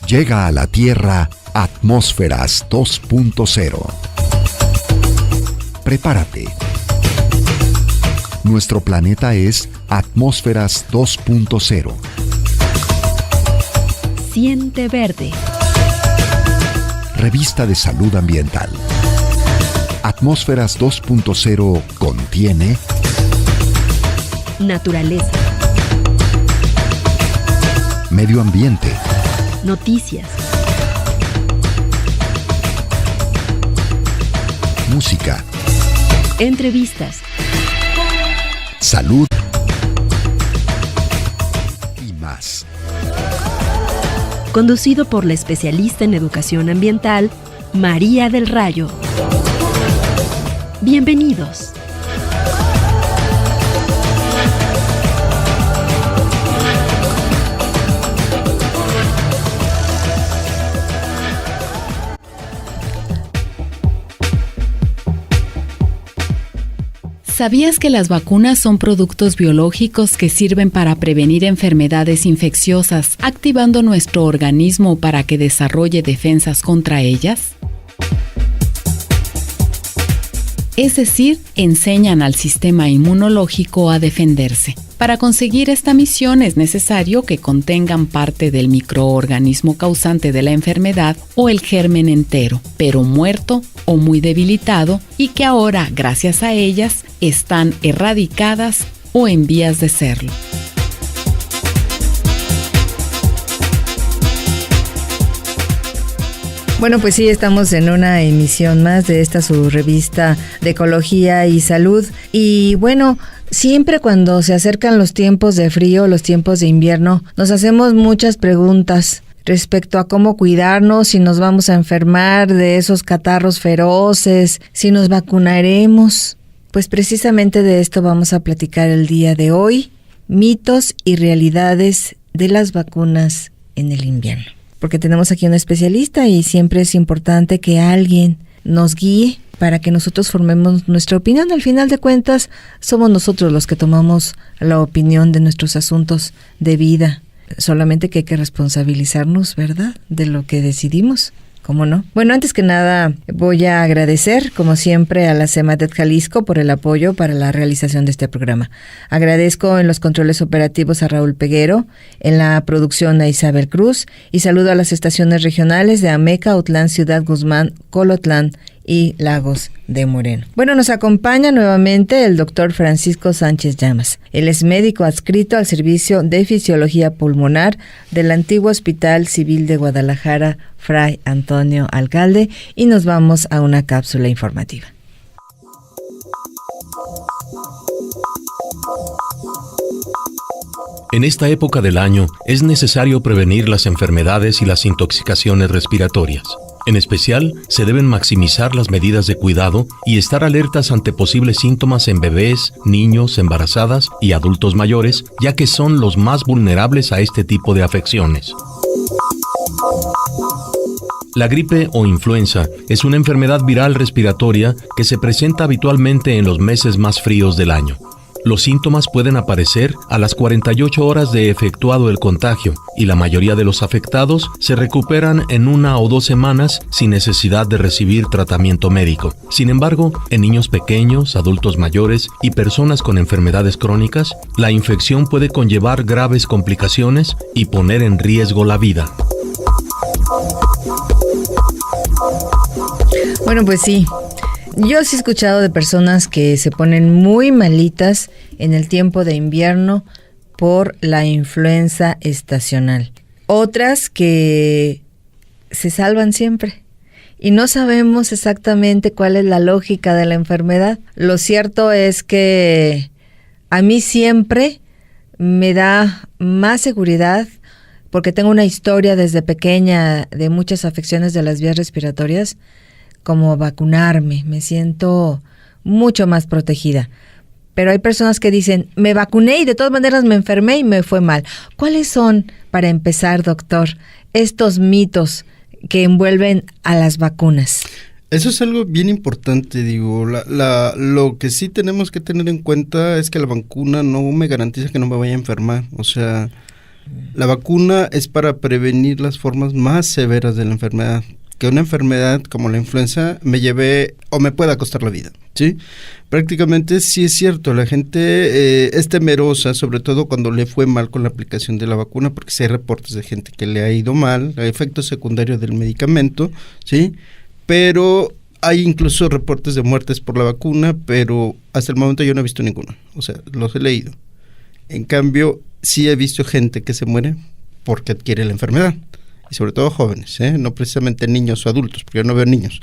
Llega a la Tierra Atmósferas 2.0. Prepárate. Nuestro planeta es Atmósferas 2.0. Siente verde. Revista de Salud Ambiental. Atmósferas 2.0 contiene naturaleza, medio ambiente, noticias, música, entrevistas, salud y más. Conducido por la especialista en educación ambiental, María del Rayo. Bienvenidos. ¿Sabías que las vacunas son productos biológicos que sirven para prevenir enfermedades infecciosas, activando nuestro organismo para que desarrolle defensas contra ellas? Es decir, enseñan al sistema inmunológico a defenderse. Para conseguir esta misión es necesario que contengan parte del microorganismo causante de la enfermedad o el germen entero, pero muerto o muy debilitado, y que ahora, gracias a ellas, están erradicadas o en vías de serlo. Bueno, pues sí, estamos en una emisión más de esta su revista de Ecología y Salud. Y bueno, siempre cuando se acercan los tiempos de frío, los tiempos de invierno, nos hacemos muchas preguntas respecto a cómo cuidarnos, si nos vamos a enfermar de esos catarros feroces, si nos vacunaremos. Pues precisamente de esto vamos a platicar el día de hoy, mitos y realidades de las vacunas en el invierno. Porque tenemos aquí un especialista y siempre es importante que alguien nos guíe para que nosotros formemos nuestra opinión. Al final de cuentas, somos nosotros los que tomamos la opinión de nuestros asuntos de vida. Solamente que hay que responsabilizarnos, ¿verdad?, de lo que decidimos. ¿Cómo no? Bueno, antes que nada, voy a agradecer, como siempre, a la CEMADET Jalisco por el apoyo para la realización de este programa. Agradezco en los controles operativos a Raúl Peguero, en la producción a Isabel Cruz, y saludo a las estaciones regionales de Ameca, Autlán, Ciudad Guzmán, Colotlán y Lagos de Moreno. Bueno, nos acompaña nuevamente el doctor Francisco Sánchez Llamas. Él es médico adscrito al Servicio de Fisiología Pulmonar del antiguo Hospital Civil de Guadalajara, Fray Antonio Alcalde, y nos vamos a una cápsula informativa. En esta época del año es necesario prevenir las enfermedades y las intoxicaciones respiratorias. En especial, se deben maximizar las medidas de cuidado y estar alertas ante posibles síntomas en bebés, niños, embarazadas y adultos mayores, ya que son los más vulnerables a este tipo de afecciones. La gripe o influenza es una enfermedad viral respiratoria que se presenta habitualmente en los meses más fríos del año. Los síntomas pueden aparecer a las 48 horas de efectuado el contagio y la mayoría de los afectados se recuperan en 1 o 2 semanas sin necesidad de recibir tratamiento médico. Sin embargo, en niños pequeños, adultos mayores y personas con enfermedades crónicas, la infección puede conllevar graves complicaciones y poner en riesgo la vida. Bueno, pues sí. Yo sí he escuchado de personas que se ponen muy malitas en el tiempo de invierno por la influenza estacional. Otras que se salvan siempre y no sabemos exactamente cuál es la lógica de la enfermedad. Lo cierto es que a mí siempre me da más seguridad, porque tengo una historia desde pequeña de muchas afecciones de las vías respiratorias, como vacunarme. Me siento mucho más protegida. Pero hay personas que dicen, me vacuné y de todas maneras me enfermé y me fue mal. ¿Cuáles son, para empezar, doctor, estos mitos que envuelven a las vacunas? Eso es algo bien importante, digo. Lo que sí tenemos que tener en cuenta es que la vacuna no me garantiza que no me vaya a enfermar. O sea, La vacuna es para prevenir las formas más severas de la enfermedad. Que una enfermedad como la influenza me lleve o me pueda costar la vida, ¿sí? Prácticamente sí es cierto, la gente es temerosa, sobre todo cuando le fue mal con la aplicación de la vacuna, porque sí hay reportes de gente que le ha ido mal, hay efectos secundarios del medicamento, ¿sí? Pero hay incluso reportes de muertes por la vacuna, pero hasta el momento yo no he visto ninguno, o sea, los he leído. En cambio, sí he visto gente que se muere porque adquiere la enfermedad. Y sobre todo jóvenes, no precisamente niños o adultos, porque yo no veo niños,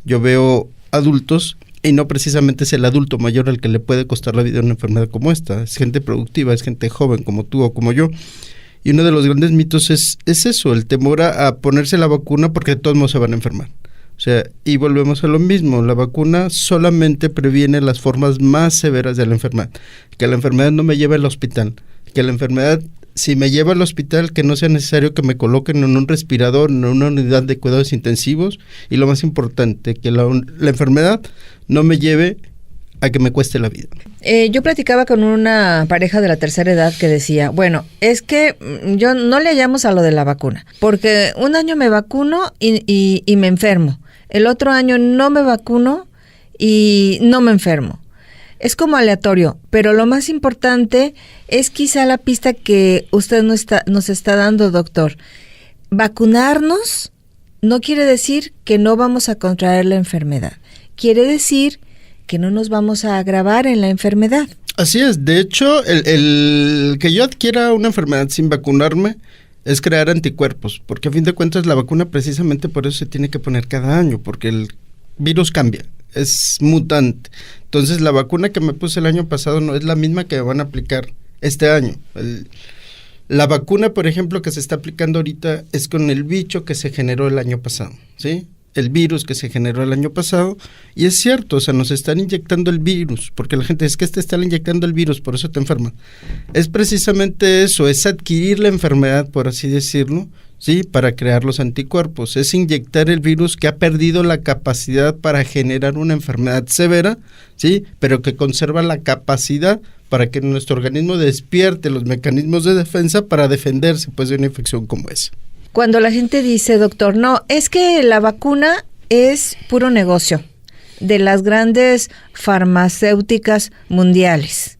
yo veo adultos y no precisamente es el adulto mayor al que le puede costar la vida una enfermedad como esta, es gente productiva, es gente joven como tú o como yo, y uno de los grandes mitos es eso, el temor a ponerse la vacuna porque de todos modos se van a enfermar. O sea, y volvemos a lo mismo, la vacuna solamente previene las formas más severas de la enfermedad, que la enfermedad no me lleve al hospital, que la enfermedad, si me lleva al hospital, que no sea necesario que me coloquen en un respirador, en una unidad de cuidados intensivos, y lo más importante, que la enfermedad no me lleve a que me cueste la vida. Yo platicaba con una pareja de la tercera edad que decía, bueno, es que yo no le hallamos a lo de la vacuna, porque un año me vacuno y me enfermo, el otro año no me vacuno y no me enfermo. Es como aleatorio, pero lo más importante es quizá la pista que usted nos está dando, doctor. Vacunarnos no quiere decir que no vamos a contraer la enfermedad. Quiere decir que no nos vamos a agravar en la enfermedad. Así es. De hecho, el que yo adquiera una enfermedad sin vacunarme es crear anticuerpos, porque a fin de cuentas la vacuna precisamente por eso se tiene que poner cada año, porque el virus cambia. Es mutante. Entonces la vacuna que me puse el año pasado no es la misma que me van a aplicar este año. La vacuna, por ejemplo, que se está aplicando ahorita es con el bicho que se generó el año pasado, ¿sí? El virus que se generó el año pasado, y es cierto, o sea, nos están inyectando el virus, porque la gente es que te están inyectando el virus, por eso te enferman. Es precisamente eso, es adquirir la enfermedad, por así decirlo, ¿sí? Para crear los anticuerpos, es inyectar el virus que ha perdido la capacidad para generar una enfermedad severa, ¿sí? Pero que conserva la capacidad para que nuestro organismo despierte los mecanismos de defensa para defenderse pues de una infección como esa. Cuando la gente dice, doctor, no, es que la vacuna es puro negocio de las grandes farmacéuticas mundiales,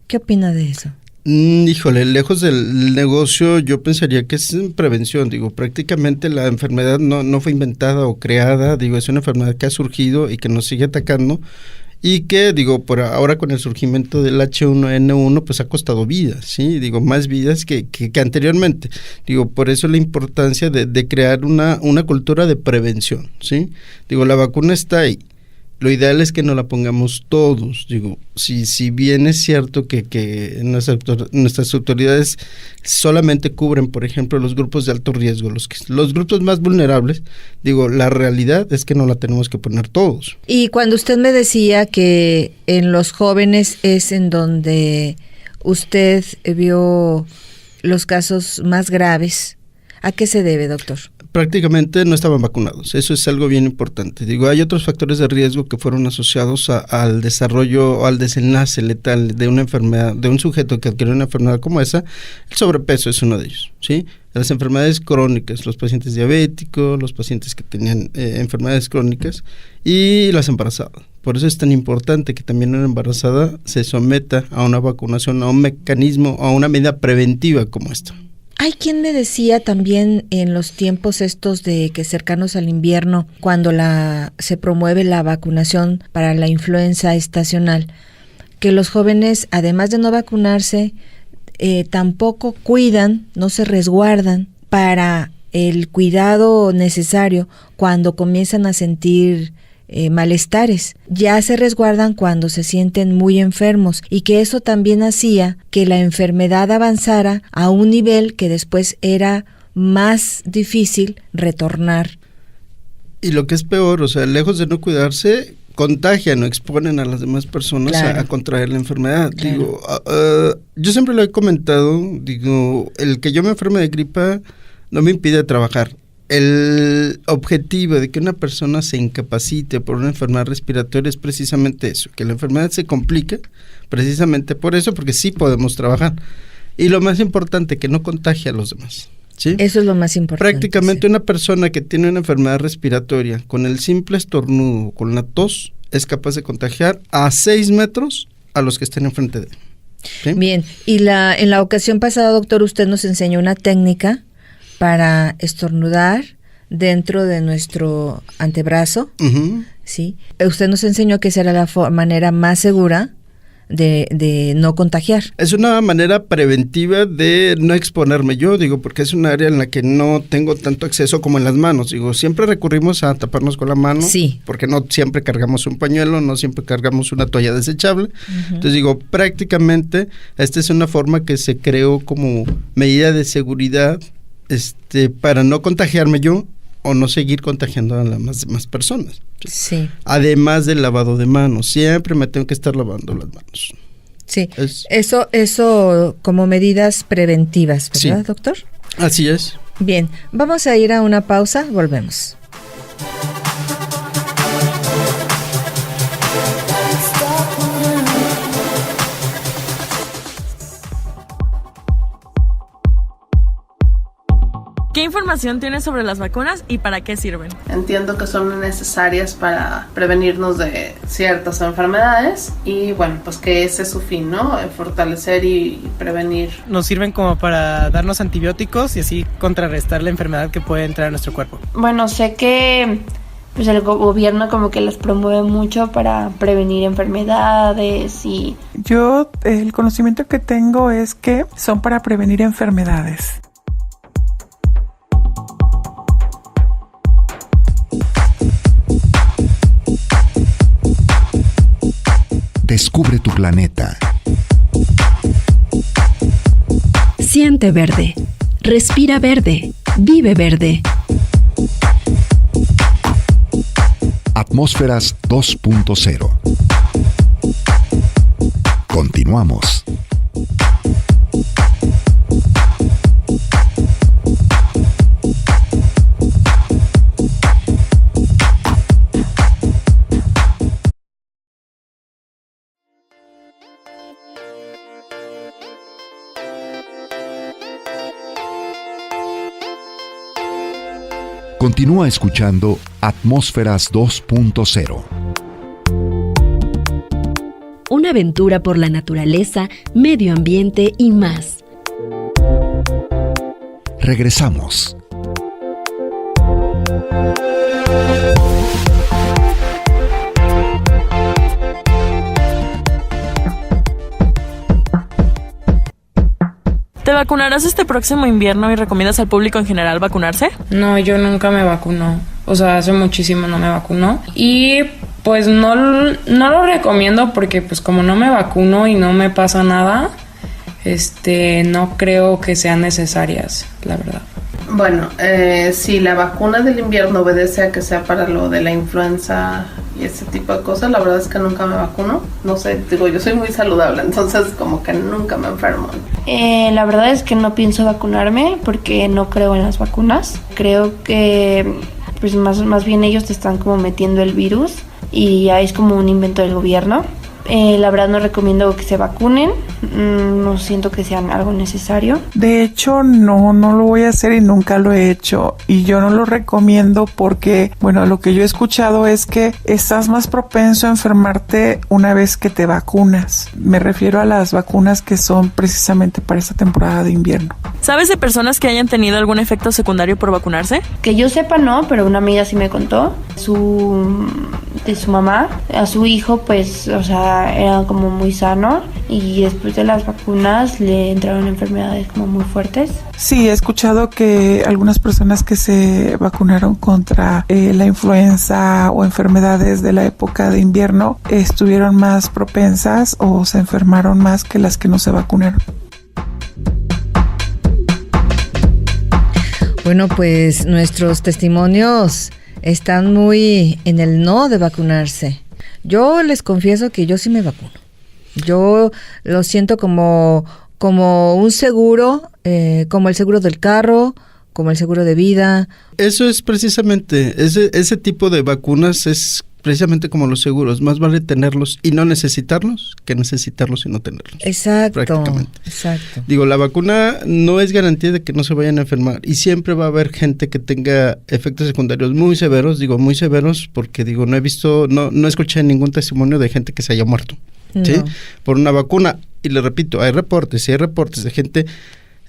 ¿qué opina de eso? Híjole, lejos del negocio, yo pensaría que es prevención. Digo, prácticamente la enfermedad no fue inventada o creada, digo, es una enfermedad que ha surgido y que nos sigue atacando, y que, digo, por ahora con el surgimiento del H1N1, pues ha costado vidas, ¿sí? Digo, más vidas que anteriormente. Digo, por eso la importancia de crear una cultura de prevención, ¿sí? Digo, la vacuna está ahí. Lo ideal es que no la pongamos todos. Digo, si bien es cierto que nuestras autoridades solamente cubren, por ejemplo, los grupos de alto riesgo, los grupos más vulnerables, digo, la realidad es que no la tenemos que poner todos. Y cuando usted me decía que en los jóvenes es en donde usted vio los casos más graves, ¿a qué se debe, doctor? Prácticamente no estaban vacunados, eso es algo bien importante. Digo, hay otros factores de riesgo que fueron asociados al desarrollo o al desenlace letal de una enfermedad, de un sujeto que adquirió una enfermedad como esa. El sobrepeso es uno de ellos, ¿sí? Las enfermedades crónicas, los pacientes diabéticos, los pacientes que tenían enfermedades crónicas y las embarazadas. Por eso es tan importante que también una embarazada se someta a una vacunación, a un mecanismo, a una medida preventiva como esta. Hay quien me decía también en los tiempos estos de que cercanos al invierno, cuando se promueve la vacunación para la influenza estacional, que los jóvenes, además de no vacunarse, tampoco cuidan, no se resguardan para el cuidado necesario cuando comienzan a sentir malestares. Ya se resguardan cuando se sienten muy enfermos, y que eso también hacía que la enfermedad avanzara a un nivel que después era más difícil retornar. Y lo que es peor, o sea, lejos de no cuidarse, contagian o exponen a las demás personas, claro, a contraer la enfermedad. Claro. Digo, yo siempre lo he comentado, digo, el que yo me enferme de gripa no me impide trabajar. El objetivo de que una persona se incapacite por una enfermedad respiratoria es precisamente eso, que la enfermedad se complica precisamente por eso, porque sí podemos trabajar. Y lo más importante, que no contagie a los demás. ¿Sí? Eso es lo más importante. Prácticamente una persona que tiene una enfermedad respiratoria, con el simple estornudo, con la tos, es capaz de contagiar a 6 metros a los que estén enfrente de él. ¿Sí? Bien, y en la ocasión pasada, doctor, usted nos enseñó una técnica para estornudar dentro de nuestro antebrazo, Uh-huh. ¿sí? Usted nos enseñó que esa era la manera más segura de no contagiar. Es una manera preventiva de no exponerme yo, digo, porque es un área en la que no tengo tanto acceso como en las manos. Digo, siempre recurrimos a taparnos con la mano, sí, porque no siempre cargamos un pañuelo, no siempre cargamos una toalla desechable. Uh-huh. Entonces digo, prácticamente esta es una forma que se creó como medida de seguridad para no contagiarme yo o no seguir contagiando a las más personas. Sí. Además del lavado de manos, siempre me tengo que estar lavando las manos. Sí, eso como medidas preventivas, ¿verdad, sí, doctor? Así es. Bien, vamos a ir a una pausa, volvemos. ¿Qué información tienes sobre las vacunas y para qué sirven? Entiendo que son necesarias para prevenirnos de ciertas enfermedades y bueno, pues que ese es su fin, ¿no? Fortalecer y prevenir. Nos sirven como para darnos antibióticos y así contrarrestar la enfermedad que puede entrar a nuestro cuerpo. Bueno, sé que pues el gobierno como que las promueve mucho para prevenir enfermedades y... Yo, el conocimiento que tengo es que son para prevenir enfermedades. Descubre tu planeta. Siente verde. Respira verde. Vive verde. Atmósferas 2.0. Continuamos. Continúa escuchando Atmósferas 2.0. Una aventura por la naturaleza, medio ambiente y más. Regresamos. ¿Te vacunarás este próximo invierno y recomiendas al público en general vacunarse? No, yo nunca me vacuno. O sea, hace muchísimo no me vacuno. Y pues no lo recomiendo porque pues como no me vacuno y no me pasa nada, no creo que sean necesarias, la verdad. Bueno, si la vacuna del invierno obedece a que sea para lo de la influenza y ese tipo de cosas, la verdad es que nunca me vacuno. No sé, digo, yo soy muy saludable, entonces como que nunca me enfermo. La verdad es que no pienso vacunarme porque no creo en las vacunas. Creo que pues más bien ellos te están como metiendo el virus y ya es como un invento del gobierno. La verdad no recomiendo que se vacunen, no siento que sea algo necesario. De hecho, no lo voy a hacer y nunca lo he hecho. Y yo no lo recomiendo porque, bueno, lo que yo he escuchado es que estás más propenso a enfermarte una vez que te vacunas. Me refiero a las vacunas que son precisamente para esta temporada de invierno. ¿Sabes de personas que hayan tenido algún efecto secundario por vacunarse? Que yo sepa no, pero una amiga sí me contó. De su mamá, a su hijo pues, o sea, era como muy sano y después de las vacunas le entraron enfermedades como muy fuertes. Sí, he escuchado que algunas personas que se vacunaron contra la influenza o enfermedades de la época de invierno estuvieron más propensas o se enfermaron más que las que no se vacunaron. Bueno, pues nuestros testimonios están muy en el no de vacunarse. Yo les confieso que yo sí me vacuno. Yo lo siento como un seguro, como el seguro del carro, como el seguro de vida. Eso es precisamente, ese tipo de vacunas es precisamente como los seguros, más vale tenerlos y no necesitarlos que necesitarlos y no tenerlos. Exacto, prácticamente. Exacto. Digo, la vacuna no es garantía de que no se vayan a enfermar y siempre va a haber gente que tenga efectos secundarios muy severos, digo muy severos porque digo, no escuché ningún testimonio de gente que se haya muerto, ¿sí? Por una vacuna. Y le repito, hay reportes de gente,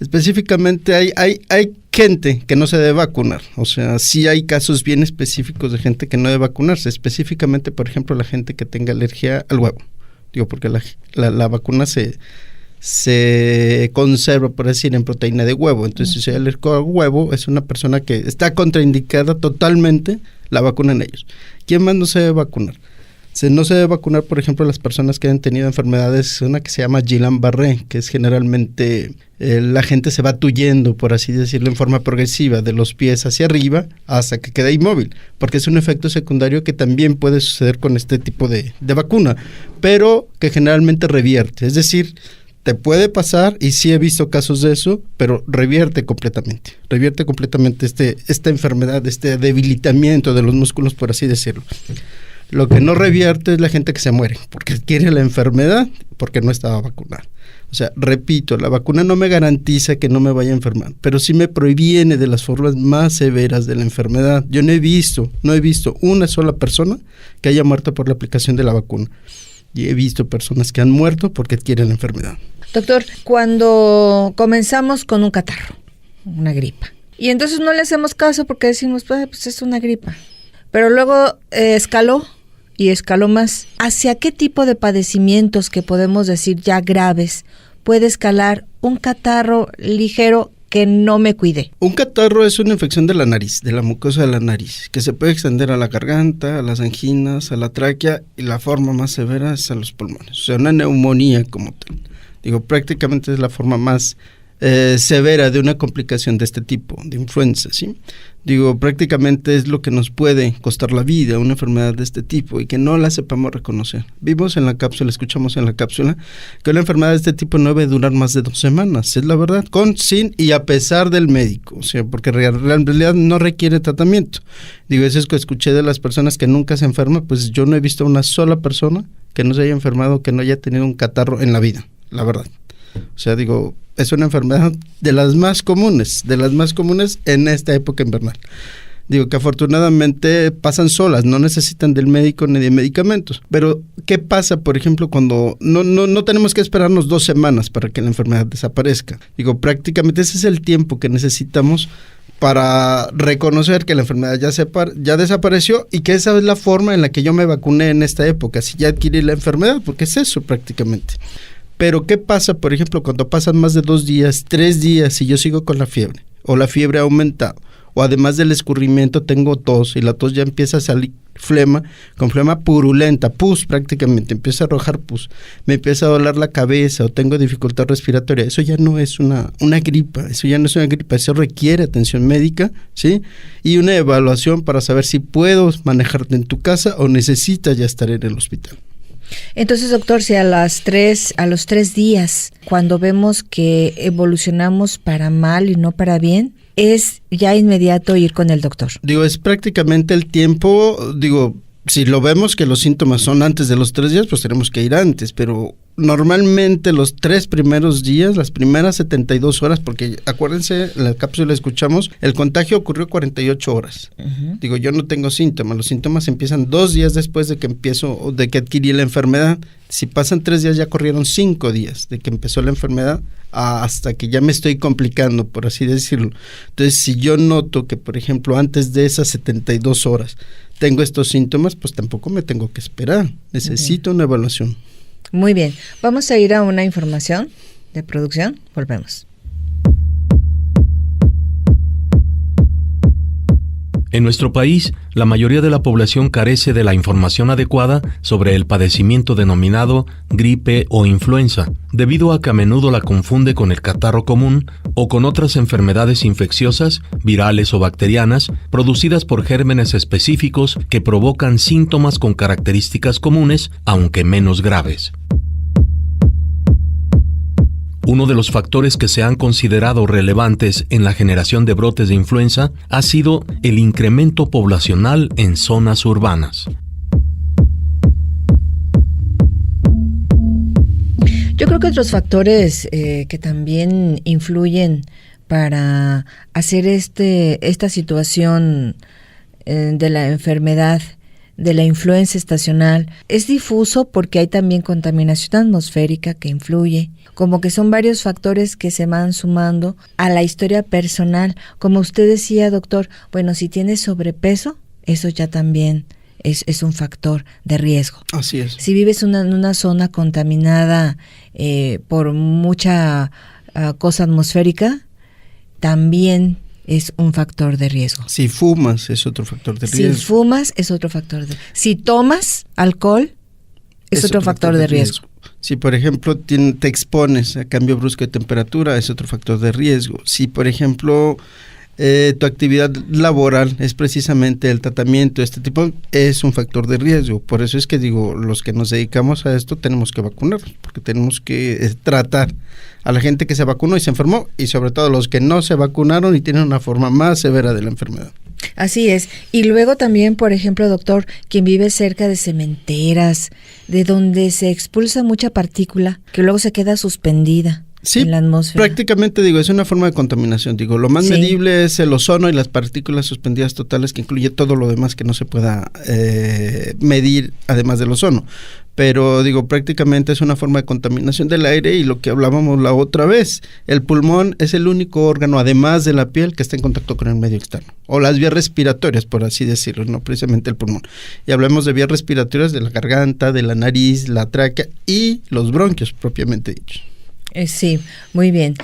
específicamente hay gente que no se debe vacunar, o sea, sí hay casos bien específicos de gente que no debe vacunarse, específicamente, por ejemplo, la gente que tenga alergia al huevo, digo, porque la vacuna se conserva, por decir, en proteína de huevo, entonces si hay alérgico al huevo, es una persona que está contraindicada totalmente la vacuna en ellos. ¿Quién más no se debe vacunar? No se debe vacunar, por ejemplo, las personas que han tenido enfermedades, una que se llama Guillain-Barré, que es generalmente la gente se va tuyendo, por así decirlo, en forma progresiva, de los pies hacia arriba hasta que queda inmóvil, porque es un efecto secundario que también puede suceder con este tipo de vacuna, pero que generalmente revierte, es decir, te puede pasar, y sí he visto casos de eso, pero revierte completamente esta enfermedad, este debilitamiento de los músculos, por así decirlo. Lo que no revierte es la gente que se muere, porque adquiere la enfermedad, porque no estaba vacunada. O sea, repito, la vacuna no me garantiza que no me vaya a enfermar, pero sí me previene de las formas más severas de la enfermedad. Yo no he visto una sola persona que haya muerto por la aplicación de la vacuna. Y he visto personas que han muerto porque adquieren la enfermedad. Doctor, cuando comenzamos con un catarro, una gripa, y entonces no le hacemos caso porque decimos, pues es una gripa, pero luego escaló más. ¿Hacia qué tipo de padecimientos que podemos decir ya graves puede escalar un catarro ligero que no me cuide? Un catarro es una infección de la nariz, de la mucosa de la nariz, que se puede extender a la garganta, a las anginas, a la tráquea, y la forma más severa es a los pulmones, o sea, una neumonía como tal. Digo, prácticamente es la forma más severa de una complicación de este tipo, de influenza, ¿sí? Digo, prácticamente es lo que nos puede costar la vida, una enfermedad de este tipo, y que no la sepamos reconocer. Vimos en la cápsula, escuchamos en la cápsula, que una enfermedad de este tipo no debe durar más de 2 semanas, es la verdad, con, sin y a pesar del médico, o sea, porque en realidad no requiere tratamiento. Digo, eso es que escuché de las personas que nunca se enferman, pues yo no he visto una sola persona que no se haya enfermado, que no haya tenido un catarro en la vida, la verdad. O sea, digo, es una enfermedad de las más comunes en esta época invernal. Digo que afortunadamente pasan solas, no necesitan del médico ni de medicamentos. Pero, ¿qué pasa, por ejemplo, cuando no tenemos que esperarnos 2 semanas para que la enfermedad desaparezca? Digo, prácticamente ese es el tiempo que necesitamos para reconocer que la enfermedad ya desapareció y que esa es la forma en la que yo me vacuné en esta época, si ya adquirí la enfermedad, porque es eso prácticamente. Pero ¿qué pasa, por ejemplo, cuando pasan más de 2 días, 3 días y yo sigo con la fiebre, o la fiebre ha aumentado, o además del escurrimiento tengo tos y la tos ya empieza a salir flema, con flema purulenta, pus prácticamente, empieza a arrojar pus, me empieza a doler la cabeza o tengo dificultad respiratoria? Eso ya no es una gripa, eso requiere atención médica, ¿sí? Y una evaluación para saber si puedo manejarte en tu casa o necesitas ya estar en el hospital. Entonces, doctor, si a los 3 días, cuando vemos que evolucionamos para mal y no para bien, es ya inmediato ir con el doctor. Digo, es prácticamente el tiempo, digo, si lo vemos que los síntomas son antes de los 3 días, pues tenemos que ir antes, pero normalmente los 3 primeros días, las primeras 72 horas, porque acuérdense, en la cápsula escuchamos, el contagio ocurrió 48 horas. Uh-huh. Digo, yo no tengo síntomas, los síntomas empiezan 2 días después de que adquirí la enfermedad. Si pasan 3 días, ya corrieron 5 días de que empezó la enfermedad hasta que ya me estoy complicando, por así decirlo. Entonces, si yo noto que, por ejemplo, antes de esas 72 horas tengo estos síntomas, pues tampoco me tengo que esperar. Necesito una evaluación. Muy bien. Vamos a ir a una información de producción. Volvemos. En nuestro país, la mayoría de la población carece de la información adecuada sobre el padecimiento denominado gripe o influenza, debido a que a menudo la confunde con el catarro común o con otras enfermedades infecciosas, virales o bacterianas, producidas por gérmenes específicos que provocan síntomas con características comunes, aunque menos graves. Uno de los factores que se han considerado relevantes en la generación de brotes de influenza ha sido el incremento poblacional en zonas urbanas. Yo creo que otros factores que también influyen para hacer esta situación de la enfermedad de la influenza estacional es difuso, porque hay también contaminación atmosférica que influye, como que son varios factores que se van sumando a la historia personal. Como usted decía, doctor, bueno, si tienes sobrepeso, eso ya también es un factor de riesgo. Así es. Si vives en una zona contaminada por mucha cosa atmosférica, también es un factor de riesgo. Si fumas, es otro factor de riesgo. Si fumas, es otro factor de riesgo. Si tomas alcohol, es otro factor de riesgo. Si, por ejemplo, te expones a cambio brusco de temperatura, es otro factor de riesgo. Si, por ejemplo, tu actividad laboral es precisamente el tratamiento, es un factor de riesgo. Por eso es que digo, los que nos dedicamos a esto tenemos que vacunarnos, porque tenemos que tratar a la gente que se vacunó y se enfermó, y sobre todo los que no se vacunaron y tienen una forma más severa de la enfermedad. Así es. Y luego también, por ejemplo, doctor, quien vive cerca de cementeras, de donde se expulsa mucha partícula, que luego se queda suspendida. Sí, en la atmósfera. Prácticamente digo, es una forma de contaminación. Digo, lo más medible es el ozono y las partículas suspendidas totales, que incluye todo lo demás que no se pueda medir, además del ozono. Pero digo, prácticamente es una forma de contaminación del aire, y lo que hablábamos la otra vez, el pulmón es el único órgano, además de la piel, que está en contacto con el medio externo, o las vías respiratorias, por así decirlo, no precisamente el pulmón. Y hablamos de vías respiratorias de la garganta, de la nariz, la tráquea y los bronquios propiamente dichos. Sí, muy bien.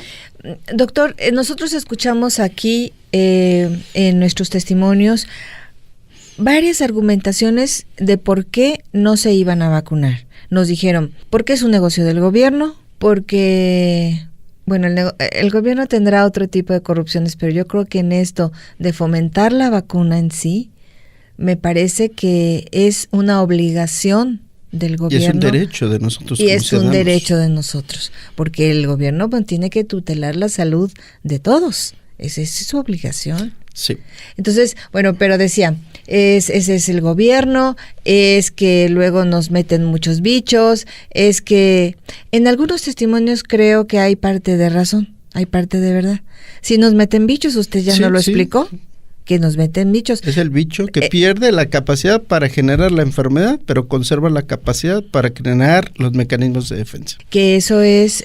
Doctor, nosotros escuchamos aquí en nuestros testimonios varias argumentaciones de por qué no se iban a vacunar. Nos dijeron, porque es un negocio del gobierno, porque, bueno, el gobierno tendrá otro tipo de corrupciones, pero yo creo que en esto de fomentar la vacuna en sí, me parece que es una obligación del gobierno. Y es un derecho de nosotros. Y es un derecho de nosotros, porque el gobierno tiene que tutelar la salud de todos. Esa es su obligación. Sí. Entonces, bueno, pero decía, ese es el gobierno, es que luego nos meten muchos bichos, es que en algunos testimonios creo que hay parte de razón, hay parte de verdad. Si nos meten bichos, usted ya no lo explicó, que nos meten bichos. Es el bicho que pierde la capacidad para generar la enfermedad, pero conserva la capacidad para generar los mecanismos de defensa. Que eso es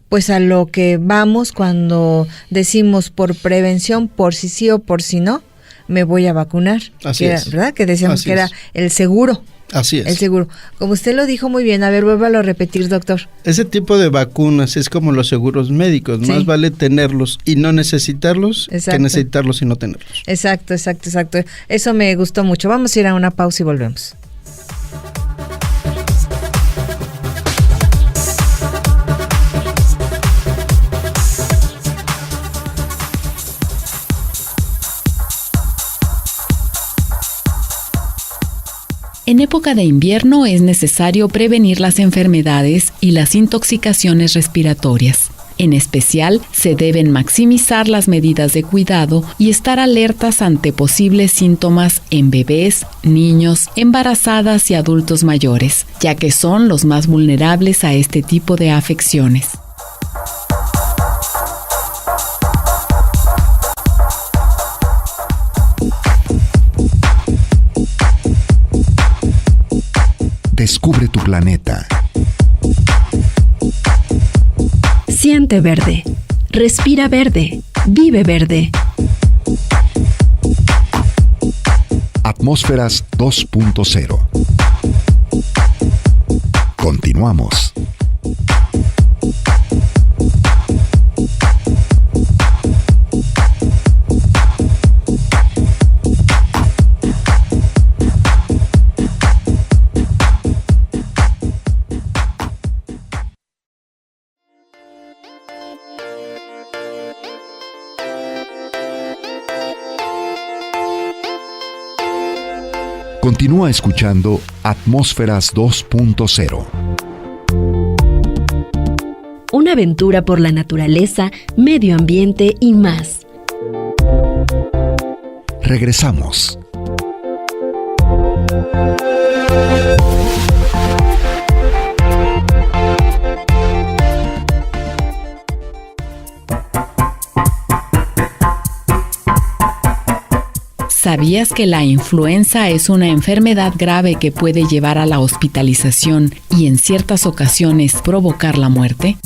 pues a lo que vamos cuando decimos por prevención, por si sí o por si no, me voy a vacunar. Así es. ¿Verdad? Que decíamos que era el seguro. Así es. El seguro. Como usted lo dijo muy bien, a ver, vuélvalo a repetir, doctor. Ese tipo de vacunas es como los seguros médicos, más vale tenerlos y no necesitarlos que necesitarlos y no tenerlos. Exacto. Eso me gustó mucho. Vamos a ir a una pausa y volvemos. En época de invierno es necesario prevenir las enfermedades y las intoxicaciones respiratorias. En especial, se deben maximizar las medidas de cuidado y estar alertas ante posibles síntomas en bebés, niños, embarazadas y adultos mayores, ya que son los más vulnerables a este tipo de afecciones. Descubre tu planeta. Siente verde. Respira verde. Vive verde. Atmósferas 2.0. Continuamos. Continúa escuchando Atmósferas 2.0. Una aventura por la naturaleza, medio ambiente y más. Regresamos. ¿Sabías que la influenza es una enfermedad grave que puede llevar a la hospitalización y en ciertas ocasiones provocar la muerte?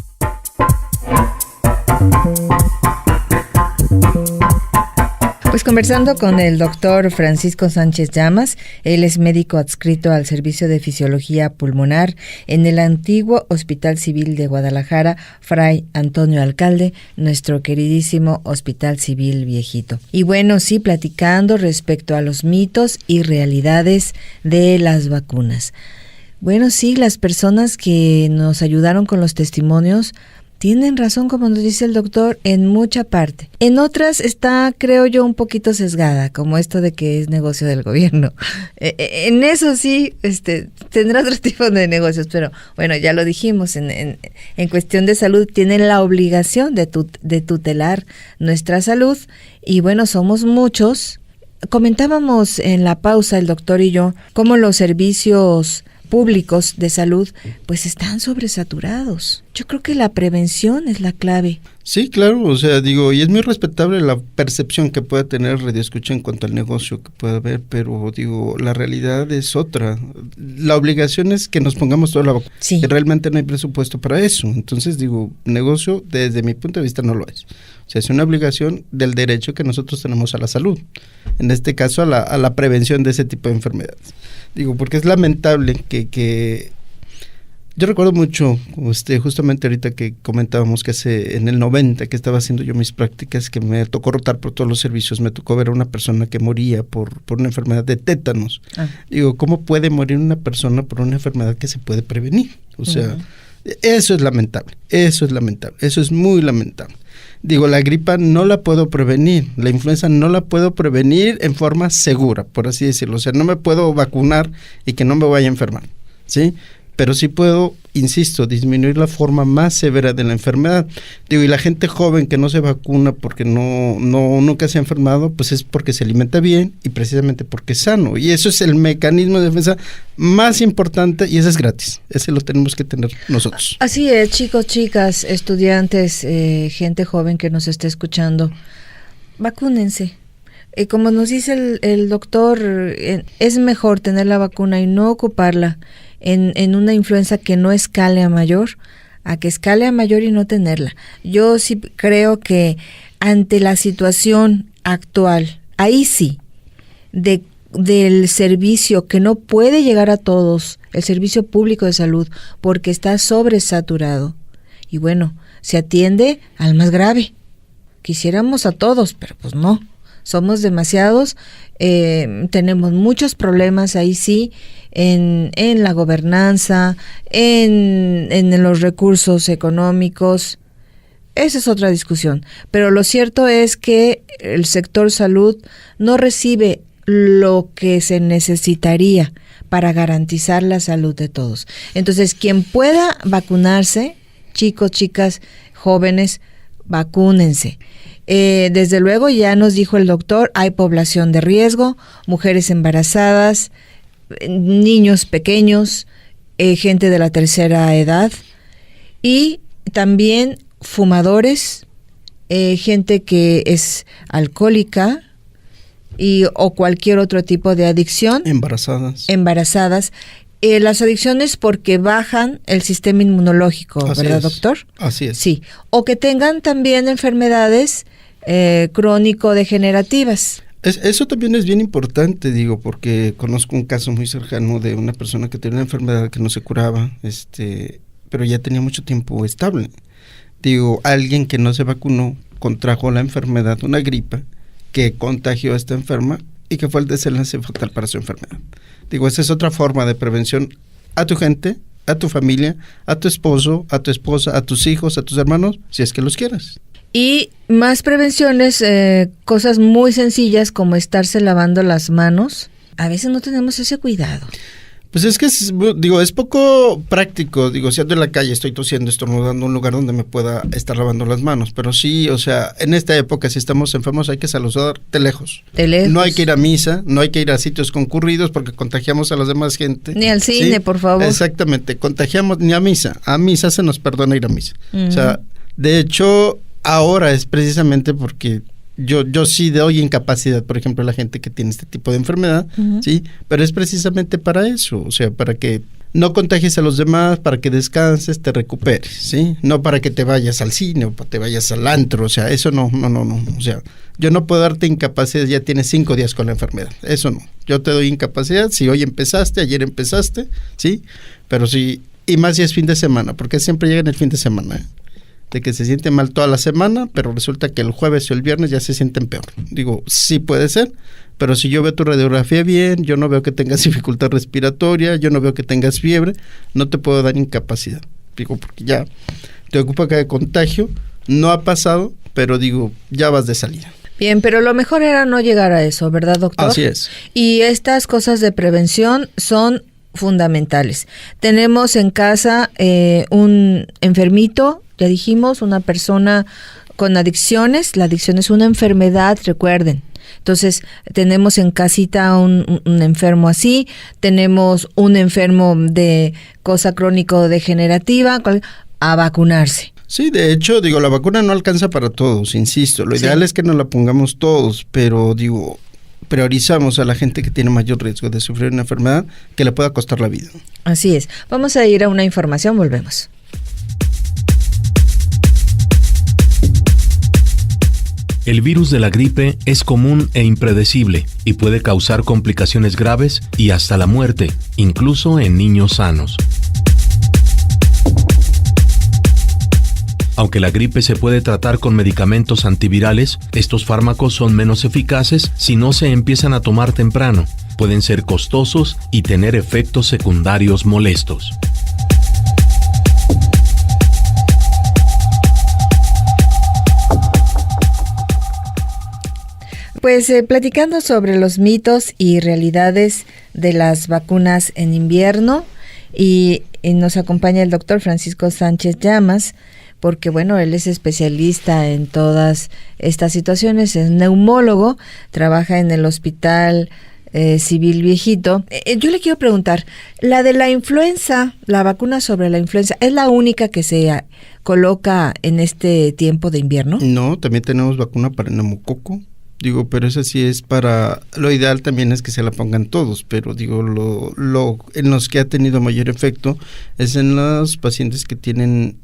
Pues conversando con el doctor Francisco Sánchez Llamas, él es médico adscrito al Servicio de Fisiología Pulmonar en el antiguo Hospital Civil de Guadalajara, Fray Antonio Alcalde, nuestro queridísimo Hospital Civil viejito. Y bueno, sí, platicando respecto a los mitos y realidades de las vacunas. Bueno, sí, las personas que nos ayudaron con los testimonios tienen razón, como nos dice el doctor, en mucha parte. En otras está, creo yo, un poquito sesgada, como esto de que es negocio del gobierno. En eso sí, tendrá otro tipo de negocios, pero bueno, ya lo dijimos, en cuestión de salud tienen la obligación de tutelar nuestra salud y bueno, somos muchos. Comentábamos en la pausa el doctor y yo cómo los servicios públicos de salud pues están sobresaturados. Yo creo que la prevención es la clave. Sí, claro, o sea, digo, y es muy respetable la percepción que pueda tener Radio Escucha en cuanto al negocio que pueda haber, pero digo, la realidad es otra. La obligación es que nos pongamos toda la vacuna. Sí. Y realmente no hay presupuesto para eso. Entonces, digo, negocio desde mi punto de vista no lo es. O sea, es una obligación del derecho que nosotros tenemos a la salud. En este caso, a la prevención de ese tipo de enfermedades. Digo, porque es lamentable que yo recuerdo mucho, justamente ahorita que comentábamos que en el 90 que estaba haciendo yo mis prácticas, que me tocó rotar por todos los servicios, me tocó ver a una persona que moría por una enfermedad de tétanos. Digo, ¿cómo puede morir una persona por una enfermedad que se puede prevenir? O sea, eso es lamentable, eso es muy lamentable. Digo, la gripa no la puedo prevenir, la influenza no la puedo prevenir en forma segura, por así decirlo. O sea, no me puedo vacunar y que no me vaya a enfermar, ¿sí? Pero sí puedo, insisto, disminuir la forma más severa de la enfermedad. Digo, y la gente joven que no se vacuna porque nunca se ha enfermado, pues es porque se alimenta bien y precisamente porque es sano. Y eso es el mecanismo de defensa más importante y ese es gratis. Ese lo tenemos que tener nosotros. Así es, chicos, chicas, estudiantes, gente joven que nos esté escuchando, vacúnense. Como nos dice el doctor, es mejor tener la vacuna y no ocuparla en una influenza que no escale a mayor, a que escale a mayor y no tenerla. Yo sí creo que ante la situación actual, ahí sí, del servicio que no puede llegar a todos, el servicio público de salud, porque está sobresaturado. Y bueno, se atiende al más grave. Quisiéramos a todos, pero pues no. Somos demasiados, tenemos muchos problemas ahí sí, en la gobernanza, en los recursos económicos. Esa es otra discusión. Pero lo cierto es que el sector salud no recibe lo que se necesitaría para garantizar la salud de todos. Entonces, quien pueda vacunarse, chicos, chicas, jóvenes, vacúnense. Desde luego, ya nos dijo el doctor, hay población de riesgo, mujeres embarazadas, niños pequeños, gente de la tercera edad y también fumadores, gente que es alcohólica o cualquier otro tipo de adicción. Embarazadas. Las adicciones porque bajan el sistema inmunológico, así ¿verdad, doctor? Así es. Sí, o que tengan también enfermedades crónico-degenerativas. Eso también es bien importante, digo, porque conozco un caso muy cercano de una persona que tenía una enfermedad que no se curaba, pero ya tenía mucho tiempo estable. Digo, alguien que no se vacunó contrajo la enfermedad, una gripa, que contagió a esta enferma y que fue el desenlace fatal para su enfermedad. Digo, esa es otra forma de prevención a tu gente, a tu familia, a tu esposo, a tu esposa, a tus hijos, a tus hermanos, si es que los quieres. Y más prevenciones, cosas muy sencillas como estarse lavando las manos. A veces no tenemos ese cuidado. Pues es que, es poco práctico, si ando en la calle, estoy tosiendo, estornudando, un lugar donde me pueda estar lavando las manos, pero sí, o sea, en esta época, si estamos enfermos, hay que saludar de lejos. No hay que ir a misa, no hay que ir a sitios concurridos porque contagiamos a las demás gente. Ni al cine, ¿sí? Por favor. Exactamente, contagiamos ni a misa se nos perdona ir a misa. O sea, de hecho, ahora es precisamente porque yo sí doy incapacidad, por ejemplo, a la gente que tiene este tipo de enfermedad, ¿sí? Pero es precisamente para eso, o sea, para que no contagies a los demás, para que descanses, te recuperes, ¿sí? No para que te vayas al cine o para que te vayas al antro, o sea, eso no, o sea, yo no puedo darte incapacidad, ya tienes 5 días con la enfermedad, eso no. Yo te doy incapacidad si hoy empezaste, ayer empezaste, ¿sí? Pero sí, y más si es fin de semana, porque siempre llega en el fin de semana, de que se siente mal toda la semana, pero resulta que el jueves o el viernes ya se sienten peor. Digo, sí puede ser, pero si yo veo tu radiografía bien, yo no veo que tengas dificultad respiratoria, yo no veo que tengas fiebre, no te puedo dar incapacidad. Digo, porque ya te ocupa cada contagio, no ha pasado, pero digo, ya vas de salida. Bien, pero lo mejor era no llegar a eso, ¿verdad, doctor? Así es. Y estas cosas de prevención son fundamentales. Tenemos en casa un enfermito, ya dijimos, una persona con adicciones. La adicción es una enfermedad, recuerden. Entonces, tenemos en casita un enfermo así, tenemos un enfermo de cosa crónico-degenerativa, a vacunarse. Sí, de hecho, digo, la vacuna no alcanza para todos, insisto. Lo ideal es que nos la pongamos todos, pero digo, priorizamos a la gente que tiene mayor riesgo de sufrir una enfermedad que le pueda costar la vida. Así es. Vamos a ir a una información, volvemos. El virus de la gripe es común e impredecible y puede causar complicaciones graves y hasta la muerte, incluso en niños sanos. Aunque la gripe se puede tratar con medicamentos antivirales, estos fármacos son menos eficaces si no se empiezan a tomar temprano. Pueden ser costosos y tener efectos secundarios molestos. Pues platicando sobre los mitos y realidades de las vacunas en invierno, y nos acompaña el doctor Francisco Sánchez Llamas, porque bueno, él es especialista en todas estas situaciones, es neumólogo, trabaja en el Hospital Civil Viejito. Yo le quiero preguntar, la de la influenza, la vacuna sobre la influenza, ¿es la única que se coloca en este tiempo de invierno? No, también tenemos vacuna para el neumococo. Digo, pero eso sí es para, lo ideal también es que se la pongan todos, pero digo, en los que ha tenido mayor efecto es en los pacientes que tienen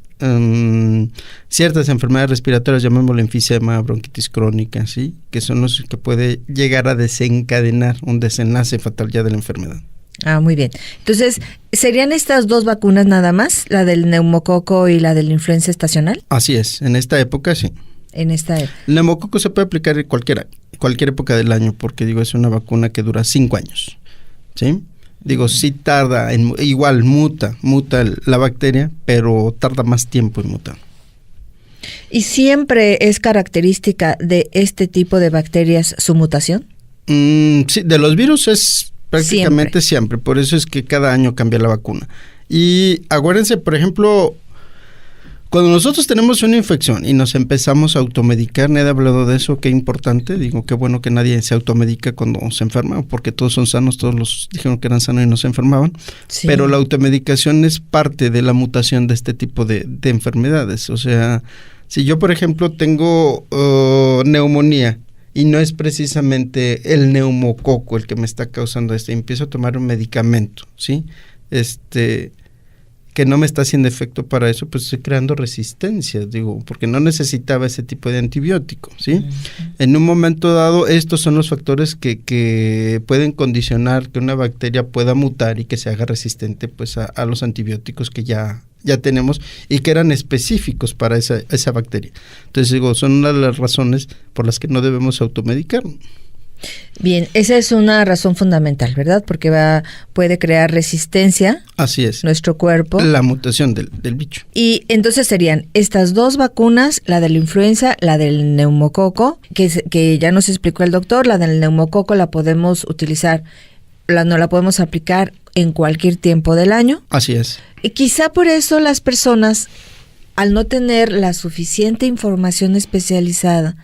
ciertas enfermedades respiratorias, llamémoslo enfisema, bronquitis crónica, ¿sí? Que son los que puede llegar a desencadenar un desenlace fatal ya de la enfermedad. Ah, muy bien. Entonces, ¿serían estas 2 vacunas nada más, la del neumococo y la de la influenza estacional? Así es, en esta época sí. En esta época. El neumococo se puede aplicar en cualquier época del año, porque digo, es una vacuna que dura 5 años, ¿sí? Digo, sí tarda, igual muta la bacteria, pero tarda más tiempo en mutar. ¿Y siempre es característica de este tipo de bacterias su mutación? Sí, de los virus es prácticamente siempre, por eso es que cada año cambia la vacuna. Y acuérdense, por ejemplo, cuando nosotros tenemos una infección y nos empezamos a automedicar, nadie ha hablado de eso, qué importante, digo, qué bueno que nadie se automedica cuando se enferma, porque todos son sanos, todos los dijeron que eran sanos y no se enfermaban, sí. Pero la automedicación es parte de la mutación de este tipo de enfermedades. O sea, si yo, por ejemplo, tengo neumonía y no es precisamente el neumococo el que me está causando empiezo a tomar un medicamento, ¿sí? Que no me está haciendo efecto para eso, pues estoy creando resistencias, digo, porque no necesitaba ese tipo de antibiótico, ¿sí? Uh-huh. En un momento dado, estos son los factores que pueden condicionar que una bacteria pueda mutar y que se haga resistente pues a los antibióticos que ya tenemos y que eran específicos para esa bacteria. Entonces digo, son una de las razones por las que no debemos automedicarnos. Bien, esa es una razón fundamental, ¿verdad? Porque puede crear resistencia. Así es. Nuestro cuerpo. La mutación del bicho. Y entonces serían estas 2 vacunas, la de la influenza, la del neumococo, que ya nos explicó el doctor. La del neumococo la podemos utilizar, no la podemos aplicar en cualquier tiempo del año. Así es. Y quizá por eso las personas, al no tener la suficiente información especializada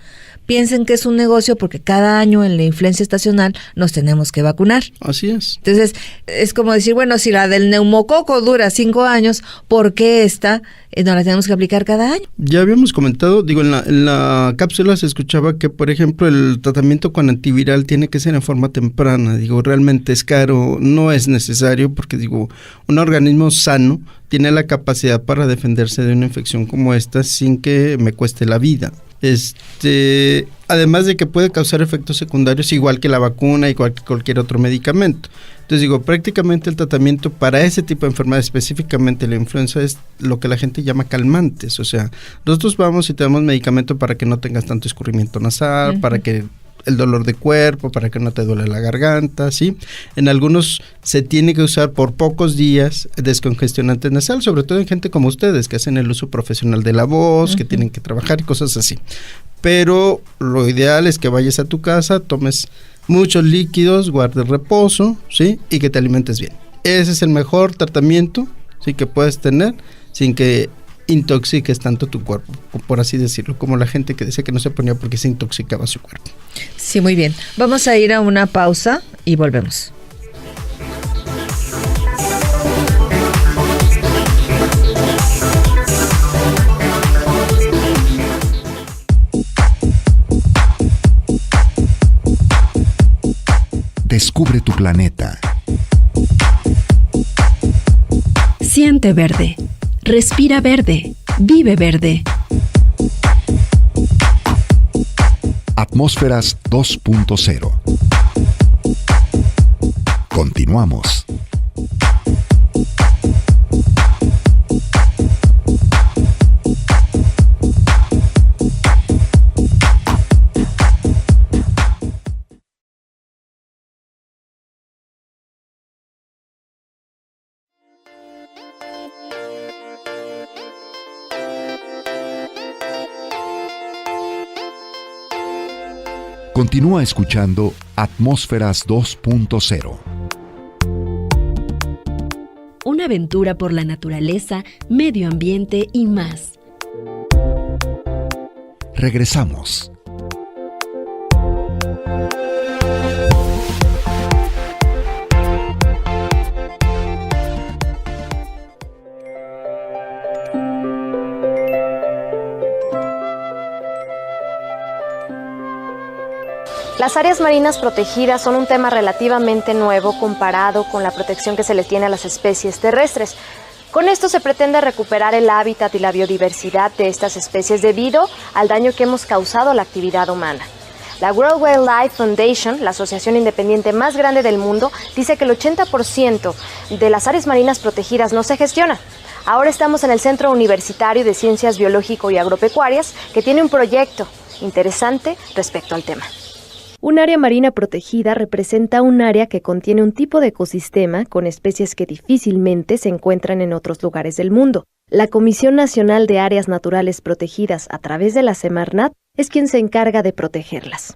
piensen que es un negocio porque cada año en la influenza estacional nos tenemos que vacunar. Así es. Entonces, es como decir, bueno, si la del neumococo dura 5 años, ¿por qué esta no la tenemos que aplicar cada año? Ya habíamos comentado, digo, en la cápsula se escuchaba que, por ejemplo, el tratamiento con antiviral tiene que ser en forma temprana. Digo, realmente es caro, no es necesario porque, digo, un organismo sano tiene la capacidad para defenderse de una infección como esta sin que me cueste la vida. Además de que puede causar efectos secundarios igual que la vacuna, igual que cualquier otro medicamento. Entonces digo, prácticamente el tratamiento para ese tipo de enfermedad, específicamente la influenza, es lo que la gente llama calmantes. O sea, nosotros vamos y te damos medicamento para que no tengas tanto escurrimiento nasal, para que el dolor de cuerpo, para que no te duele la garganta, ¿sí? En algunos se tiene que usar por pocos días descongestionante nasal, sobre todo en gente como ustedes, que hacen el uso profesional de la voz, que tienen que trabajar y cosas así. Pero lo ideal es que vayas a tu casa, tomes muchos líquidos, guardes reposo, ¿sí? Y que te alimentes bien. Ese es el mejor tratamiento, ¿sí? Que puedes tener sin que intoxiques tanto tu cuerpo, por así decirlo, como la gente que decía que no se ponía porque se intoxicaba su cuerpo. Sí, muy bien. Vamos a ir a una pausa y volvemos. Descubre tu planeta. Siente verde. Respira verde. Vive verde. Atmósferas 2.0. Continuamos. Continúa escuchando Atmósferas 2.0. Una aventura por la naturaleza, medio ambiente y más. Regresamos. Las áreas marinas protegidas son un tema relativamente nuevo comparado con la protección que se les tiene a las especies terrestres. Con esto se pretende recuperar el hábitat y la biodiversidad de estas especies debido al daño que hemos causado a la actividad humana. La World Wildlife Foundation, la asociación independiente más grande del mundo, dice que el 80% de las áreas marinas protegidas no se gestionan. Ahora estamos en el Centro Universitario de Ciencias Biológico y Agropecuarias, que tiene un proyecto interesante respecto al tema. Un área marina protegida representa un área que contiene un tipo de ecosistema con especies que difícilmente se encuentran en otros lugares del mundo. La Comisión Nacional de Áreas Naturales Protegidas, a través de la Semarnat, es quien se encarga de protegerlas.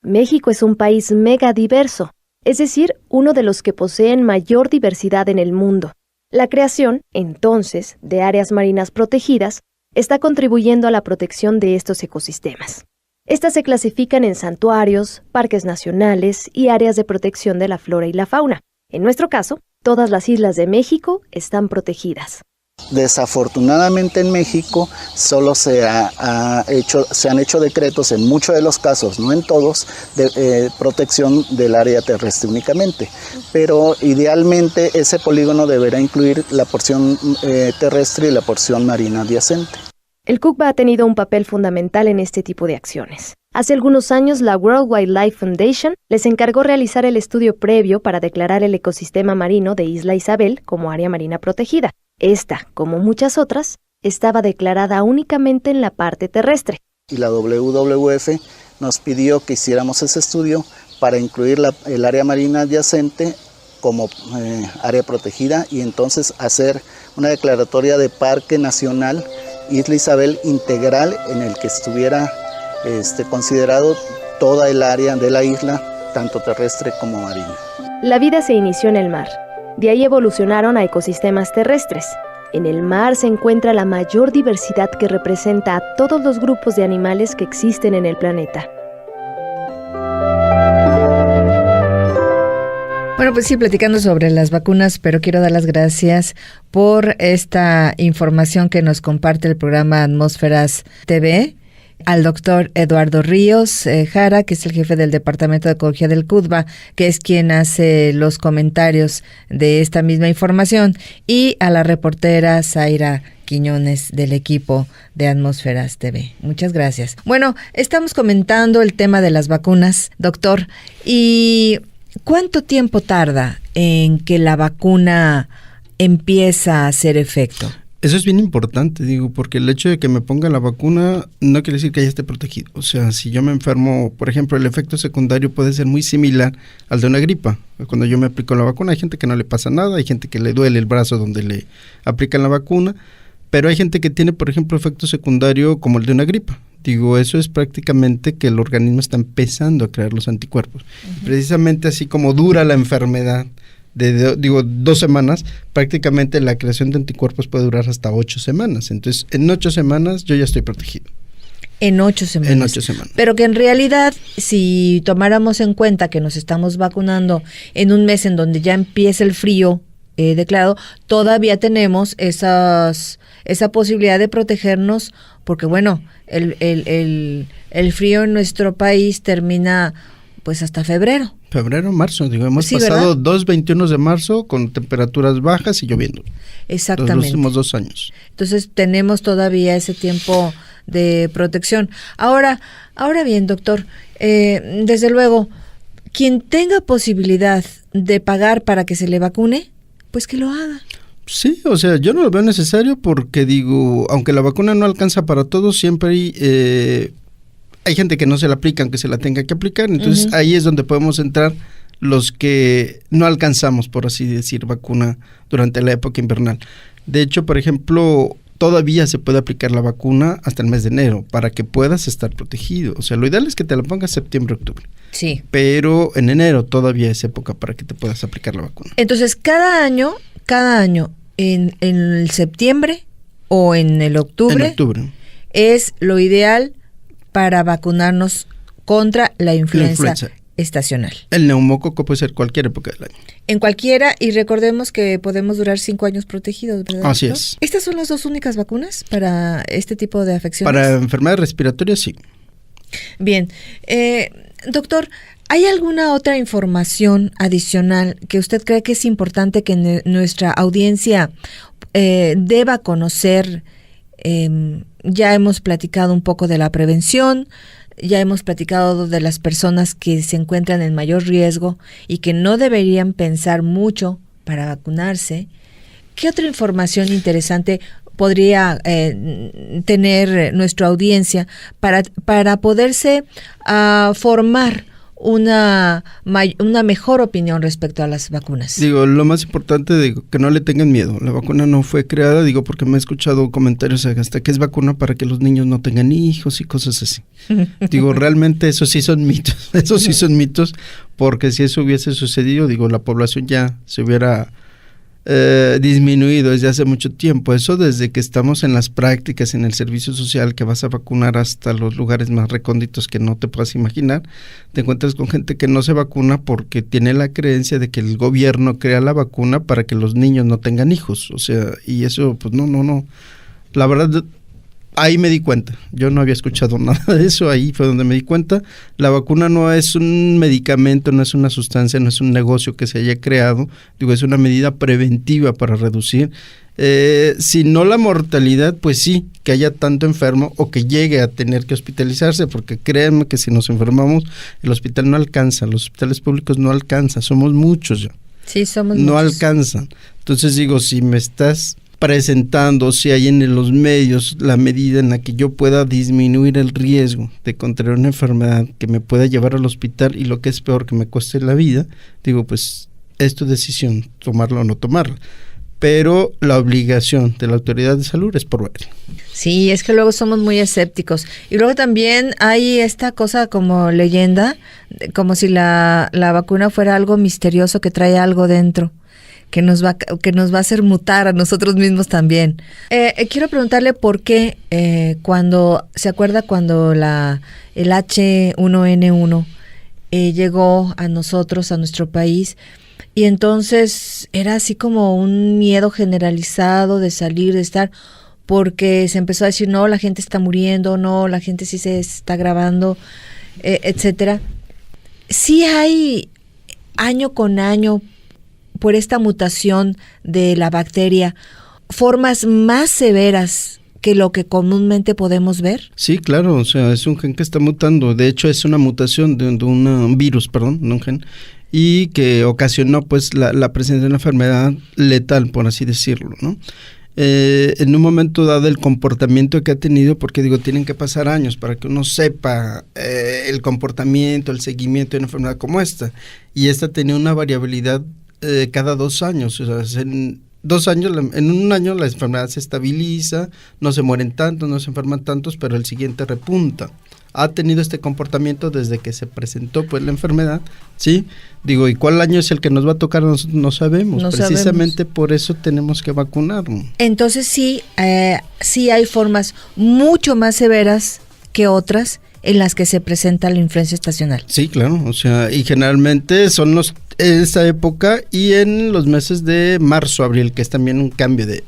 México es un país megadiverso, es decir, uno de los que poseen mayor diversidad en el mundo. La creación, entonces, de áreas marinas protegidas está contribuyendo a la protección de estos ecosistemas. Estas se clasifican en santuarios, parques nacionales y áreas de protección de la flora y la fauna. En nuestro caso, todas las islas de México están protegidas. Desafortunadamente en México solo se han hecho decretos en muchos de los casos, no en todos, de protección del área terrestre únicamente. Pero idealmente ese polígono deberá incluir la porción terrestre y la porción marina adyacente. El CUCBA ha tenido un papel fundamental en este tipo de acciones. Hace algunos años, la World Wildlife Foundation les encargó realizar el estudio previo para declarar el ecosistema marino de Isla Isabel como área marina protegida. Esta, como muchas otras, estaba declarada únicamente en la parte terrestre. Y la WWF nos pidió que hiciéramos ese estudio para incluir el área marina adyacente como área protegida y entonces hacer una declaratoria de Parque Nacional Isla Isabel integral en el que estuviera considerado toda el área de la isla, tanto terrestre como marina. La vida se inició en el mar. De ahí evolucionaron a ecosistemas terrestres. En el mar se encuentra la mayor diversidad que representa a todos los grupos de animales que existen en el planeta. Bueno, pues sí, platicando sobre las vacunas, pero quiero dar las gracias por esta información que nos comparte el programa Atmósferas TV, al doctor Eduardo Ríos Jara, que es el jefe del Departamento de Ecología del CUTBA, que es quien hace los comentarios de esta misma información, y a la reportera Zaira Quiñones del equipo de Atmósferas TV. Muchas gracias. Bueno, estamos comentando el tema de las vacunas, doctor, y ¿cuánto tiempo tarda en que la vacuna empieza a hacer efecto? Eso es bien importante, digo, porque el hecho de que me ponga la vacuna no quiere decir que ya esté protegido. O sea, si yo me enfermo, por ejemplo, el efecto secundario puede ser muy similar al de una gripa. Cuando yo me aplico la vacuna, hay gente que no le pasa nada, hay gente que le duele el brazo donde le aplican la vacuna, pero hay gente que tiene, por ejemplo, efecto secundario como el de una gripa. Digo, eso es prácticamente que el organismo está empezando a crear los anticuerpos. Uh-huh. Precisamente así como dura la enfermedad, de 2 semanas, prácticamente la creación de anticuerpos puede durar hasta 8 semanas. Entonces, en 8 semanas yo ya estoy protegido. En 8 semanas. En 8 semanas. Pero que en realidad, si tomáramos en cuenta que nos estamos vacunando en un mes en donde ya empieza el frío declarado, todavía tenemos esa posibilidad de protegernos, porque bueno, el frío en nuestro país termina pues hasta febrero. Marzo, digo, hemos pasado 2 21 de marzo con temperaturas bajas y lloviendo. Exactamente. Los últimos 2 años. Entonces tenemos todavía ese tiempo de protección. Ahora bien, doctor, desde luego, quien tenga posibilidad de pagar para que se le vacune, pues que lo haga. Sí, o sea, yo no lo veo necesario porque digo, aunque la vacuna no alcanza para todos, siempre hay gente que no se la aplica aunque se la tenga que aplicar, entonces uh-huh. Ahí es donde podemos entrar los que no alcanzamos, por así decir, vacuna durante la época invernal. De hecho, por ejemplo, todavía se puede aplicar la vacuna hasta el mes de enero para que puedas estar protegido. O sea, lo ideal es que te la pongas septiembre, octubre. Sí. Pero en enero todavía es época para que te puedas aplicar la vacuna. Entonces, cada año, en el septiembre o en el octubre, es lo ideal para vacunarnos contra la influenza estacional. El neumococo puede ser cualquier época del año. En cualquiera, y recordemos que podemos durar 5 años protegidos, ¿verdad? Así es. ¿Estas son las 2 únicas vacunas para este tipo de afecciones? Para enfermedades respiratorias, sí. Bien. Doctor, ¿hay alguna otra información adicional que usted cree que es importante que nuestra audiencia deba conocer? Ya hemos platicado un poco de la prevención, ya hemos platicado de las personas que se encuentran en mayor riesgo y que no deberían pensar mucho para vacunarse. ¿Qué otra información interesante podría tener nuestra audiencia para poderse formar una mejor opinión respecto a las vacunas? Digo, lo más importante, digo, que no le tengan miedo. La vacuna no fue creada, digo, porque me he escuchado comentarios hasta que es vacuna para que los niños no tengan hijos y cosas así. Digo, realmente eso sí son mitos, porque si eso hubiese sucedido, digo, la población ya se hubiera disminuido desde hace mucho tiempo. Eso desde que estamos en las prácticas en el servicio social, que vas a vacunar hasta los lugares más recónditos que no te puedas imaginar, te encuentras con gente que no se vacuna porque tiene la creencia de que el gobierno crea la vacuna para que los niños no tengan hijos, o sea, y eso pues no, la verdad. Ahí me di cuenta, yo no había escuchado nada de eso, ahí fue donde me di cuenta. La vacuna no es un medicamento, no es una sustancia, no es un negocio que se haya creado, digo, es una medida preventiva para reducir, si no la mortalidad, pues sí, que haya tanto enfermo o que llegue a tener que hospitalizarse, porque créanme que si nos enfermamos, el hospital no alcanza, los hospitales públicos no alcanzan, somos muchos ya. Sí, somos no muchos. Alcanzan. Entonces digo, si me estás presentando, si hay en los medios la medida en la que yo pueda disminuir el riesgo de contraer una enfermedad que me pueda llevar al hospital y lo que es peor, que me cueste la vida, digo, pues es tu decisión, tomarla o no tomarla. Pero la obligación de la autoridad de salud es probarla. Sí, es que luego somos muy escépticos. Y luego también hay esta cosa como leyenda, como si la vacuna fuera algo misterioso que trae algo dentro, que nos va a hacer mutar a nosotros mismos también. Quiero preguntarle por qué cuando el H1N1 llegó a nosotros, a nuestro país, y entonces era así como un miedo generalizado de salir, de estar, porque se empezó a decir, no, la gente está muriendo, no, la gente sí se está agravando, etcétera. Sí hay año con año, por esta mutación de la bacteria, formas más severas que lo que comúnmente podemos ver. Sí, claro, o sea, es un gen que está mutando. De hecho, es una mutación de un virus, perdón, no un gen, y que ocasionó pues la presencia de una enfermedad letal, por así decirlo, ¿no? En un momento dado el comportamiento que ha tenido, porque digo, tienen que pasar años para que uno sepa el comportamiento, el seguimiento de una enfermedad como esta, y esta tenía una variabilidad cada 2 años, o sea, en 2 años, en un año la enfermedad se estabiliza, no se mueren tantos, no se enferman tantos, pero el siguiente repunta. Ha tenido este comportamiento desde que se presentó pues la enfermedad, ¿sí? Digo, ¿y cuál año es el que nos va a tocar? No sabemos. Precisamente por eso tenemos que vacunarnos. Entonces sí hay formas mucho más severas que otras en las que se presenta la influenza estacional. Sí, claro, o sea, y generalmente son en esta época y en los meses de marzo, abril, que es también un cambio de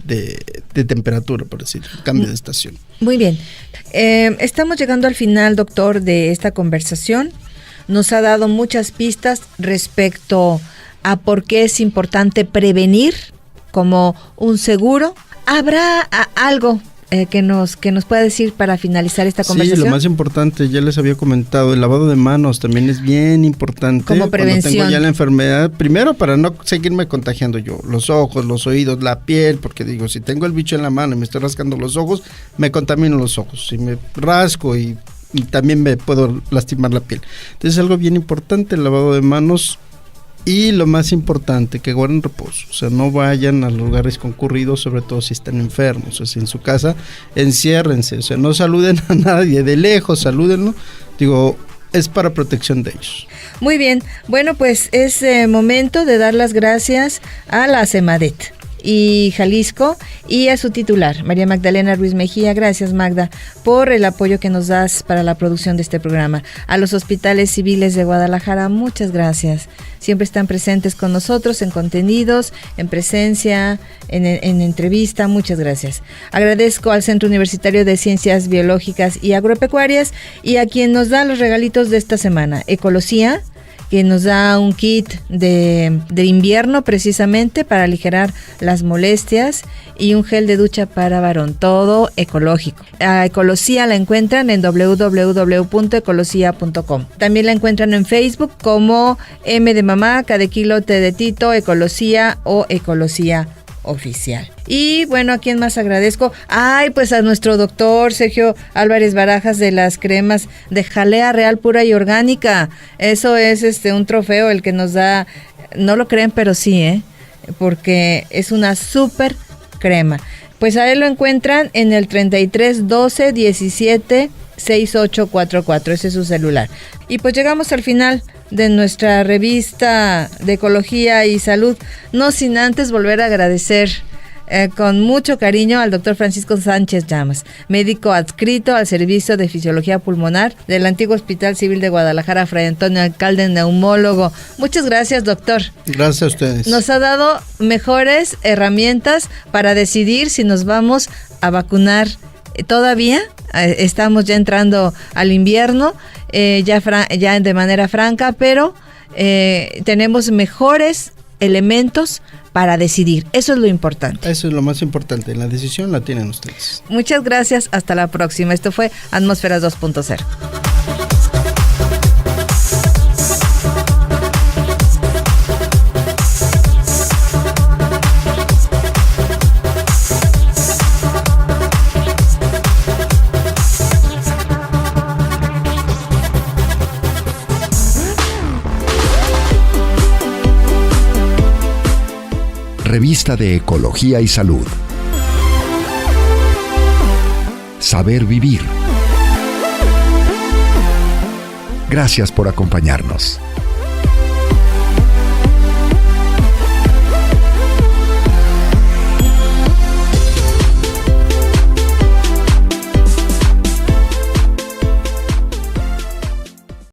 temperatura, por decirlo, un cambio de estación. Muy bien. Estamos llegando al final, doctor, de esta conversación. Nos ha dado muchas pistas respecto a por qué es importante prevenir como un seguro. ¿Habrá algo que nos pueda decir para finalizar esta conversación? Sí, lo más importante, ya les había comentado, el lavado de manos también es bien importante. Como prevención. Cuando tengo ya la enfermedad, primero para no seguirme contagiando yo, los ojos, los oídos, la piel, porque digo, si tengo el bicho en la mano y me estoy rascando los ojos, me contamino los ojos, si me rasco y también me puedo lastimar la piel. Entonces es algo bien importante el lavado de manos. Y lo más importante, que guarden reposo, o sea, no vayan a lugares concurridos, sobre todo si están enfermos, o sea, en su casa, enciérrense, o sea, no saluden a nadie, de lejos, salúdenlo, digo, es para protección de ellos. Muy bien, bueno, pues es momento de dar las gracias a la CEMADET y Jalisco y a su titular, María Magdalena Ruiz Mejía. Gracias, Magda, por el apoyo que nos das para la producción de este programa. A los hospitales civiles de Guadalajara, muchas gracias. Siempre están presentes con nosotros en contenidos, en presencia, en entrevista. Muchas gracias. Agradezco al Centro Universitario de Ciencias Biológicas y Agropecuarias y a quien nos da los regalitos de esta semana, Ecolosía, que nos da un kit de invierno precisamente para aligerar las molestias y un gel de ducha para varón, todo ecológico. A Ecolosía la encuentran en www.ecolosía.com. También la encuentran en Facebook como M de mamá, K de kilo, T de Tito, Ecolosía o Ecolosía Oficial. Y bueno, ¿a quién más agradezco? Pues a nuestro doctor Sergio Álvarez Barajas de las cremas de jalea real, pura y orgánica. Eso es un trofeo el que nos da, no lo creen, pero sí, porque es una súper crema. Pues a él lo encuentran en el 33 12 17 6844, ese es su celular. Y pues llegamos al final de nuestra revista de Ecología y Salud, no sin antes volver a agradecer con mucho cariño al doctor Francisco Sánchez Llamas, médico adscrito al Servicio de Fisiología Pulmonar del antiguo Hospital Civil de Guadalajara, Fray Antonio Alcalde, neumólogo. Muchas gracias, doctor. Gracias a ustedes. Nos ha dado mejores herramientas para decidir si nos vamos a vacunar todavía. Estamos ya entrando al invierno, ya de manera franca, pero tenemos mejores elementos para decidir. Eso es lo importante. Eso es lo más importante. La decisión la tienen ustedes. Muchas gracias. Hasta la próxima. Esto fue Atmósferas 2.0. Revista de Ecología y Salud. Saber vivir. Gracias por acompañarnos.